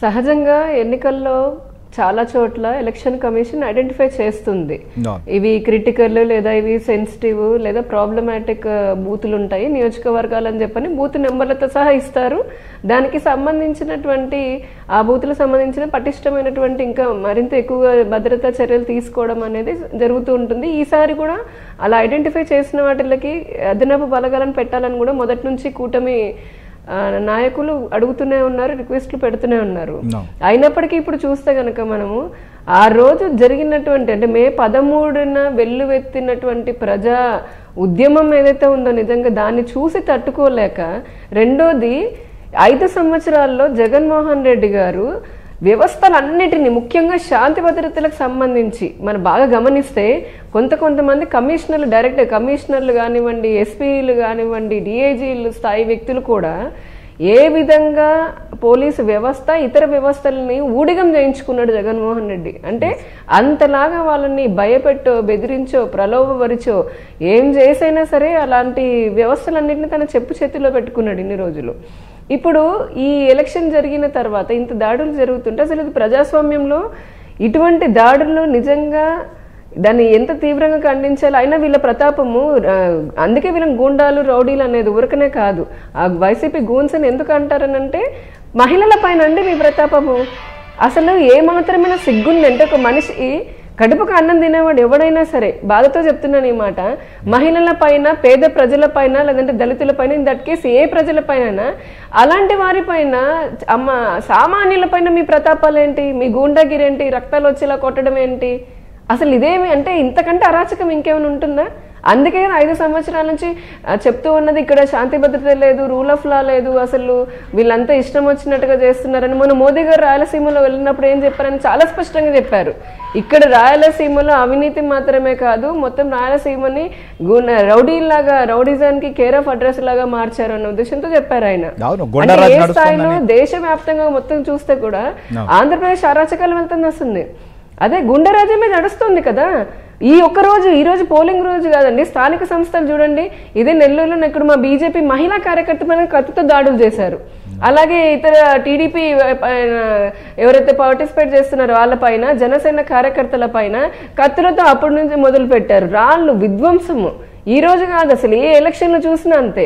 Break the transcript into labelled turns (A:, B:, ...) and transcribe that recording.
A: సహజంగా ఎన్నికల్లో చాలా చోట్ల ఎలక్షన్ కమిషన్ ఐడెంటిఫై చేస్తుంది. ఇవి క్రిటికల్ లేదా ఇవి సెన్సిటివ్ లేదా ప్రాబ్లమాటిక్ బూతులు ఉంటాయి నియోజకవర్గాలు అని చెప్పని బూత్ నెంబర్లతో సహా ఇస్తారు. దానికి సంబంధించినటువంటి ఆ బూతులకు సంబంధించిన పటిష్టమైనటువంటి ఇంకా మరింత ఎక్కువగా భద్రతా చర్యలు తీసుకోవడం అనేది జరుగుతూ ఉంటుంది. ఈసారి కూడా అలా ఐడెంటిఫై చేసిన వాటికి అదనపు బలగాలను పెట్టాలని కూడా మొదటి నుంచి కూటమి నాయకులు అడుగుతూనే ఉన్నారు, రిక్వెస్ట్లు పెడుతూనే ఉన్నారు. అయినప్పటికీ ఇప్పుడు చూస్తే కనుక మనము ఆ రోజు జరిగినటువంటి అంటే మే 13న వెల్లువెత్తినటువంటి ప్రజా ఉద్యమం ఏదైతే ఉందో నిజంగా దాన్ని చూసి తట్టుకోలేక, రెండోది 5 సంవత్సరాల్లో జగన్మోహన్ రెడ్డి గారు వ్యవస్థలన్నిటినీ ముఖ్యంగా శాంతి భద్రతలకు సంబంధించి మనం బాగా గమనిస్తే కొంతమంది కమిషనర్లు డైరెక్ట్ కమిషనర్లు కానివ్వండి, ఎస్పీలు కానివ్వండి, డిఐజీలు స్థాయి వ్యక్తులు కూడా ఏ విధంగా పోలీసు వ్యవస్థ ఇతర వ్యవస్థలని ఊడిగం చేయించుకున్నాడు జగన్మోహన్ రెడ్డి. అంటే అంతలాగా వాళ్ళని భయపెట్టో బెదిరించో ప్రలోభపరిచో ఏం చేసైనా సరే అలాంటి వ్యవస్థలన్నింటినీ తన చెప్పు చేతిలో పెట్టుకున్నాడు ఇన్ని రోజులు. ఇప్పుడు ఈ ఎలక్షన్ జరిగిన తర్వాత ఇంత దాడులు జరుగుతుంటే అసలు ఇది ప్రజాస్వామ్యంలో ఇటువంటి దాడులు నిజంగా దాన్ని ఎంత తీవ్రంగా ఖండించాలి. అయినా వీళ్ళ ప్రతాపము, అందుకే వీళ్ళని గూండాలు రౌడీలు అనేది ఊరకనే కాదు. ఆ వైసీపీ గూన్స్ అని ఎందుకు అంటారనంటే మహిళల పైన అండి మీ ప్రతాపము. అసలు ఏమాత్రమైన సిగ్గుందంటే ఒక మనిషి కడుపుకు అన్నం తినేవాడు ఎవడైనా సరే బాధతో చెప్తున్నాను ఈ మాట, మహిళల పైన పేద ప్రజల పైన లేదంటే దళితుల పైన ఇన్ దట్ కేసు ఏ ప్రజల పైన అలాంటి వారి పైన సామాన్యుల పైన మీ ప్రతాపాలు ఏంటి, మీ గూండాగిరి ఏంటి, రక్తాలు వచ్చేలా కొట్టడం ఏంటి, అసలు ఇదేమి అంటే ఇంతకంటే అరాచకం ఇంకేమైనా ఉంటుందా? అందుకే 5 సంవత్సరాల నుంచి చెప్తూ ఉన్నది ఇక్కడ శాంతి భద్రత లేదు, రూల్ ఆఫ్ లా లేదు, అసలు వీళ్ళంతా ఇష్టం వచ్చినట్టుగా చేస్తున్నారని. మొన్న మోదీ గారు రాయలసీమలో వెళ్ళినప్పుడు ఏం చెప్పారని చాలా స్పష్టంగా చెప్పారు. ఇక్కడ రాయలసీమలో అవినీతి మాత్రమే కాదు, మొత్తం రాయలసీమని రౌడీలాగా రౌడీజానికి కేర్ ఆఫ్ అడ్రస్ లాగా మార్చారు అన్న ఉద్దేశంతో చెప్పారు ఆయన. ఏ స్థాయిలో దేశవ్యాప్తంగా మొత్తం చూస్తే కూడా ఆంధ్రప్రదేశ్ అరాచకాలు వెళ్తుంది వస్తుంది. అదే గుండెరాజ్యమే నడుస్తుంది కదా. ఈ రోజు పోలింగ్ రోజు కాదండి, స్థానిక సంస్థలు చూడండి. ఇదే నెల్లూరులో ఇక్కడ మా బీజేపీ మహిళా కార్యకర్త పైన కత్తితో దాడులు చేశారు. అలాగే ఇతర టీడీపీ ఎవరైతే పార్టిసిపేట్ చేస్తున్నారో వాళ్ళ పైన, జనసేన కార్యకర్తల పైన కత్తులతో అప్పటి నుంచి మొదలు పెట్టారు. రాళ్ళు విధ్వంసము. ఈ రోజు కాదు, అసలు ఏ ఎలక్షన్లు చూసినా అంతే.